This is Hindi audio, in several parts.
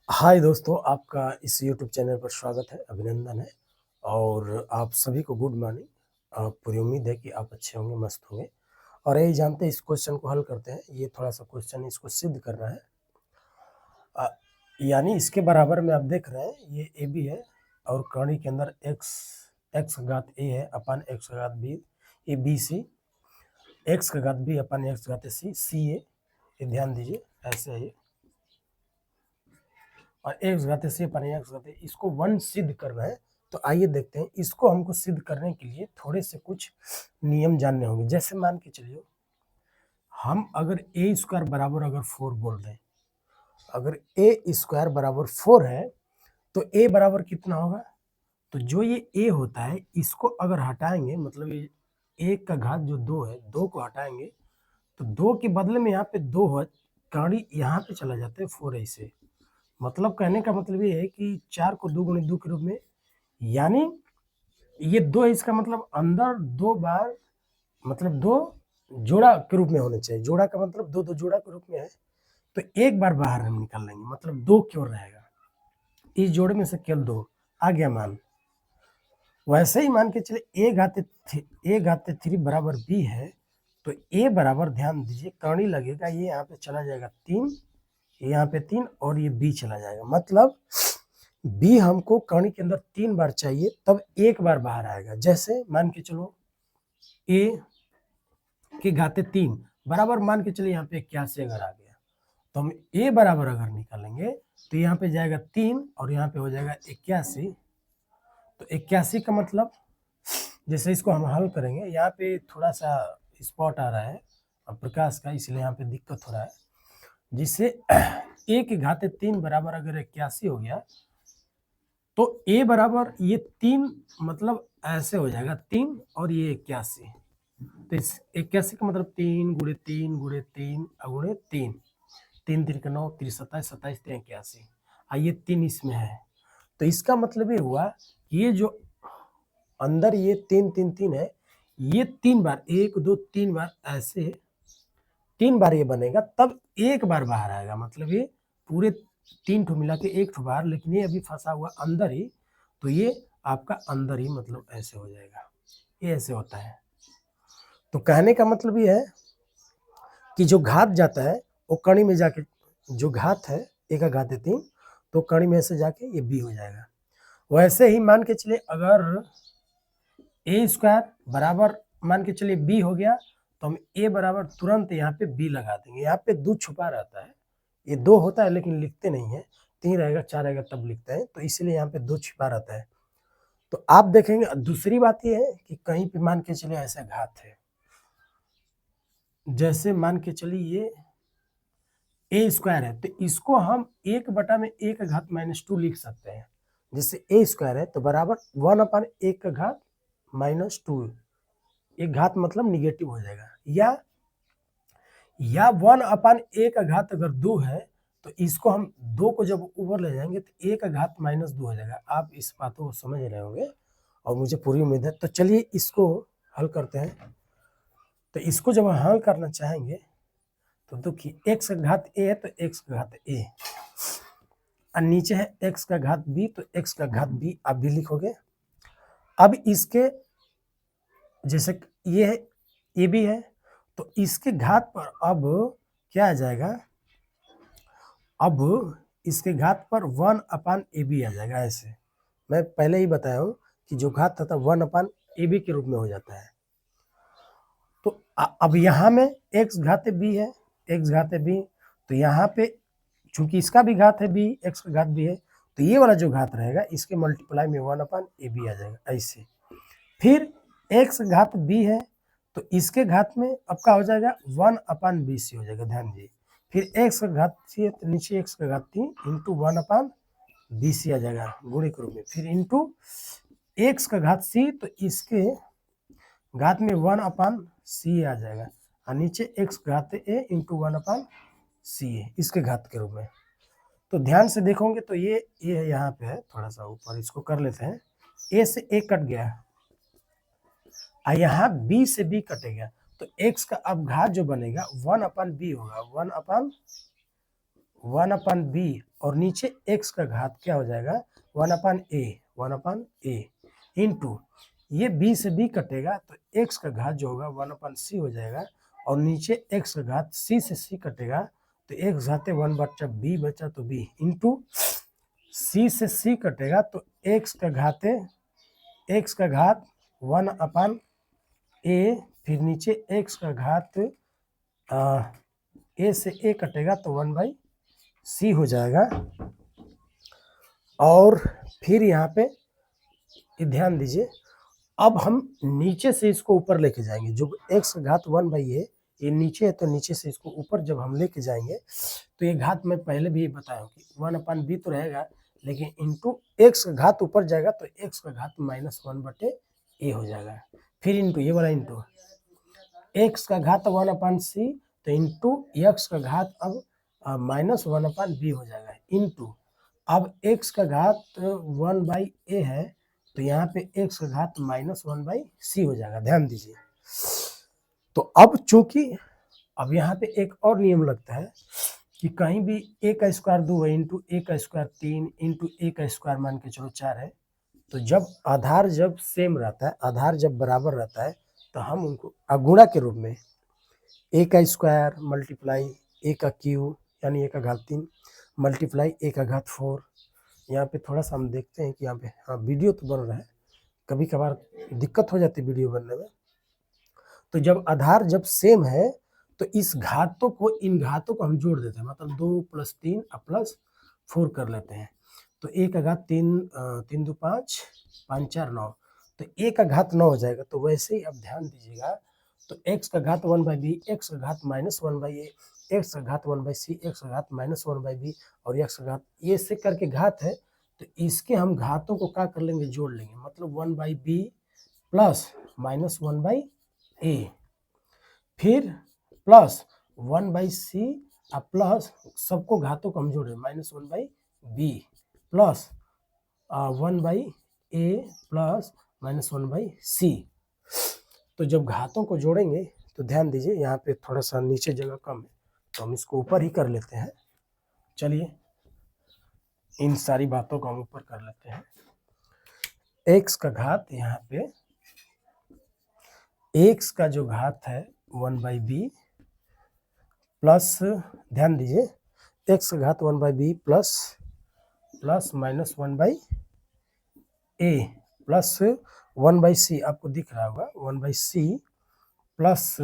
हाय दोस्तों, आपका इस यूट्यूब चैनल पर स्वागत है, अभिनंदन है और आप सभी को गुड मॉर्निंग। पूरी उम्मीद है कि आप अच्छे होंगे, मस्त होंगे और यही जानते हैं इस क्वेश्चन को हल करते हैं। ये थोड़ा-सा क्वेश्चन है, इसको सिद्ध करना है। अ, यानी इसके बराबर में आप देख रहे हैं, ये ए बी है और कर्ण के अंदर एक्स घात ए है अपन एक्स घात बी, ये बी सी, एक्स का घात बी अपन एक्स घात सी ए, ये ध्यान दीजिए, ऐसे है ये। और एक्स घाते से अपन एक्स घाते इसको वन सिद्ध करना है। तो आइए देखते हैं, इसको हमको सिद्ध करने के लिए थोड़े से कुछ नियम जानने होंगे। जैसे मान के चलिए, हम अगर ए स्क्वायर बराबर अगर 4 बोल दें, अगर ए स्क्वायर बराबर 4 है तो ए बराबर कितना होगा? तो जो ये ए होता है इसको अगर हटाएंगे, मतलब ये एक का घात जो 2 है, 2 को हटाएंगे तो 2 के बदले में यहाँ पे 2 है, कड़ी यहाँ पे चला जाता है 4 ऐसे। मतलब कहने का मतलब ये है कि 4 को 2 गुणे 2 के रूप में, यानी ये 2 है, इसका मतलब अंदर 2 बार, मतलब 2 जोड़ा के रूप में होने चाहिए। जोड़ा का मतलब 2 जोड़ा के रूप में है, तो एक बार बाहर हम निकाल लेंगे, मतलब 2 क्यों रहेगा? इस जोड़े में से केवल 2 आ गया मान। वैसे ही मान के चले ए घाते 3 बराबर बी है, तो ए बराबर, ध्यान दीजिए, कर्ण लगेगा, ये यहाँ पे चला जाएगा 3, यहाँ पे 3 और ये बी चला जाएगा। मतलब बी हमको कर्ण के अंदर 3 बार चाहिए, तब एक बार बाहर आएगा। जैसे मान के चलो ए के घाते 3 बराबर, मान के चलिए यहाँ पे 81 अगर आ गया, तो हम ए बराबर अगर निकालेंगे तो यहाँ पे जाएगा 3 और यहाँ पे हो जाएगा 81। तो 81 का मतलब, जैसे इसको हम हल करेंगे, यहाँ पे थोड़ा सा स्पॉट आ रहा है प्रकाश का, इसलिए यहाँ पे दिक्कत हो रहा है। जिससे ए के घाते 3 बराबर अगर 81 हो गया तो ए बराबर ये 3, मतलब ऐसे हो जाएगा 3 और ये 81। तो इस 81 का मतलब 3 गुणे 3 गुणे 3 गुणे 3, 3 3 9 3 27 27 3 81, ये 3 इसमें है। तो इसका मतलब ये हुआ कि ये जो अंदर ये 3 3 3 है, ये 3 बार, 1 2 3 बार ऐसे 3 बार ये बनेगा, तब एक बार बाहर आएगा। मतलब ये पूरे 3 ठो मिला के 1 ठो बाहर, लेकिन ये अभी फंसा हुआ अंदर ही, तो ये आपका अंदर ही, मतलब ऐसे हो जाएगा। ये ऐसे होता है। तो कहने का मतलब ये है कि जो घात जाता है वो कणी में जाके, जो घात है एक का घात 3, तो कणी में से जाके ये बी हो जाएगा। वैसे ही मान के चलिए, अगर ए स्क्वायर बराबर मान के चलिए बी हो गया, तो हम ए बराबर तुरंत यहाँ पे बी लगा देंगे। यहाँ पे 2 छुपा रहता है, ये 2 होता है लेकिन लिखते नहीं है, 3 रहेगा 4 रहेगा तब लिखते हैं, तो इसलिए यहाँ पे 2 छिपा रहता है। तो आप देखेंगे, दूसरी बात ये है कि कहीं पे मान के चलिए ऐसा घात है, जैसे मान के चलिए ये ए स्क्वायर है, तो इसको हम 1/1 का घात -2 लिख सकते हैं। जैसे ए स्क्वायर है तो बराबर 1/1 का घात -2, एक घात मतलब निगेटिव हो जाएगा। या 1/1 का घात अगर 2 है तो इसको हम 2 को जब ऊपर ले जाएंगे तो 1 का घात -2 हो जाएगा। आप इस बातों को समझ रहे होंगे और मुझे पूरी उम्मीद है। तो चलिए इसको हल करते हैं। तो इसको जब हम हल करना चाहेंगे तो देखिए, एक्स का घात ए है तो एक्स का घात ए, और नीचे है एक्स का घात बी, तो एक्स का घात बी आप भी लिखोगे। अब इसके, जैसे ये है ए बी है, तो इसके घात पर अब क्या आ जाएगा? अब इसके घात पर 1/AB आ जाएगा। ऐसे मैं पहले ही बताया हूँ कि जो घात था 1/AB के रूप में हो जाता है। तो अब यहाँ में x घाते b है, x घाते b, तो यहाँ पे चूंकि इसका भी घात है b, x का घात b है, तो ये वाला जो घात रहेगा इसके मल्टीप्लाई में 1/AB आ जाएगा ऐसे। फिर x घात b है, तो इसके घात में आपका हो जाएगा 1/BC हो जाएगा, ध्यान दीजिए। फिर x का घात c है तो नीचे x का घात 3 इंटू 1/BC आ जाएगा गुणे के रूप में। फिर इंटू x का घात c, तो इसके घात में 1/C आ जाएगा, और नीचे x घात a इंटू 1/C इसके घात के रूप में। तो ध्यान से देखोगे तो ये यहाँ पे है, थोड़ा सा ऊपर इसको कर लेते हैं। a से a कट गया, और यहाँ b से b कटेगा, तो x का अब घात जो बनेगा 1/b होगा, 1/b और नीचे x का घात क्या हो जाएगा 1/a इंटू ये b से b कटेगा तो x का घात जो होगा 1/c हो जाएगा और नीचे x का घात c से c कटेगा तो x घाते 1/b बचा तो b इंटू c से c कटेगा तो x का घात 1/a फिर नीचे x का घात a से a कटेगा तो 1/c हो जाएगा। और फिर यहाँ पे ध्यान दीजिए, अब हम नीचे से इसको ऊपर लेके जाएंगे, जो x का घात 1/a ये नीचे है तो नीचे से इसको ऊपर जब हम लेके जाएंगे तो ये घात मैं पहले भी बताया हूँ कि 1/b तो रहेगा, लेकिन इंटू x का घात ऊपर जाएगा तो x का घात -1/a हो जाएगा। फिर इंटू ये वाला इंटू x का घात 1/c तो इंटू x का घात अब -1/b हो जाएगा इंटू अब x का घात 1/a है तो यहाँ पे x का घात -1/c हो जाएगा। ध्यान दीजिए, तो अब चूंकि अब यहाँ पे एक और नियम लगता है कि कहीं भी a का स्क्वायर 2 है इंटू a का स्क्वायर 3 इंटू a का स्क्वायर मान के चलो 4 है, तो जब आधार जब सेम रहता है, आधार जब बराबर रहता है तो हम उनको अगुणा के रूप में a का स्क्वायर मल्टीप्लाई a का क्यूब यानी a का घात 3 मल्टीप्लाई a का घात 4। यहाँ पे थोड़ा सा हम देखते हैं कि यहाँ पे हाँ वीडियो तो बन रहा है, कभी कभार दिक्कत हो जाती है वीडियो बनने में। तो जब आधार जब सेम है तो इस घातों को इन घातों को हम जोड़ देते हैं, मतलब 2 + 3 + 4 कर लेते हैं। तो a का घात 3 3 2 5 5 4 9 तो a का घात 9 हो जाएगा। तो वैसे ही अब ध्यान दीजिएगा, तो x का घात 1/b x का घात -1/a x का घात 1/c x का घात -1/b और x का घात ये से करके घात है, तो इसके हम घातों को क्या कर लेंगे जोड़ लेंगे, मतलब 1/b प्लस -1/a फिर प्लस 1/c प्लस सबको घातों को हम जोड़े -1/b plus 1/a plus -1/c। तो जब घातों को जोड़ेंगे तो ध्यान दीजिए यहाँ पे थोड़ा सा नीचे जगह कम है तो हम इसको ऊपर ही कर लेते हैं। चलिए इन सारी बातों को हम ऊपर कर लेते हैं। x का घात यहाँ पे x का जो घात है 1/b प्लस ध्यान दीजिए x का घात 1/b plus -1/a plus 1/c आपको दिख रहा होगा 1/c plus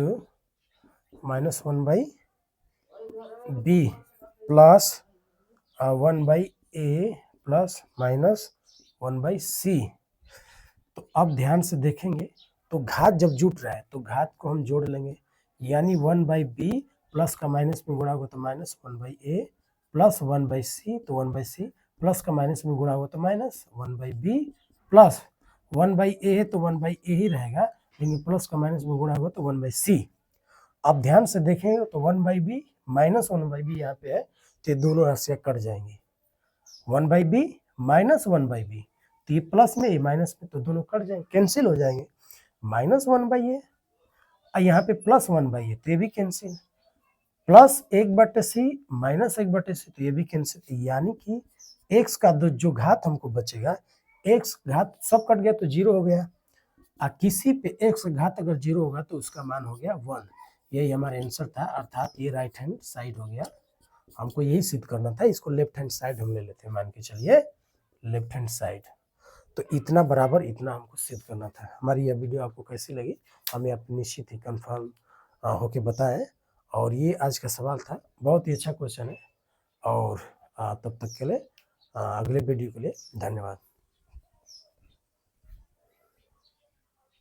-1/b plus 1/a plus -1/c। तो अब ध्यान से देखेंगे तो घात जब जुट रहा है तो घात को हम जोड़ लेंगे, यानी 1/b प्लस का माइनस में गुणा होगा तो -1/a प्लस 1/c तो 1/c प्लस का माइनस में गुणा होगा तो -1/b प्लस 1/a है तो 1/a ही रहेगा, लेकिन प्लस का माइनस में गुणा होगा तो 1/c। अब ध्यान से देखेंगे तो 1/b -1/b यहाँ पे है तो ये दोनों राशियाँ कट जाएंगी। 1/b माइनस 1/b तो ये प्लस में ये माइनस में तो दोनों कट जाएंगे, कैंसिल हो जाएंगे। -1/a और यहाँ पे प्लस 1/a तो ये भी cancel, plus 1/c minus 1/c तो ये भी कैंसिल, यानी कि x का जो घात हमको बचेगा, x घात सब कट गया तो 0 हो गया और किसी पे x घात अगर 0 होगा तो उसका मान हो गया 1। यही हमारा आंसर था, अर्थात ये राइट हैंड साइड हो गया। हमको यही सिद्ध करना था, इसको लेफ्ट हैंड साइड हम ले लेते हैं, मान के चलिए लेफ्ट हैंड साइड। तो इतना बराबर इतना हमको सिद्ध करना था। हमारी यह वीडियो आपको कैसी लगी हमें आप निश्चित ही कन्फर्म होके बताएं। और ये आज का सवाल था, बहुत ही अच्छा क्वेश्चन है। और तब तक के लिए अगले वीडियो के लिए धन्यवाद।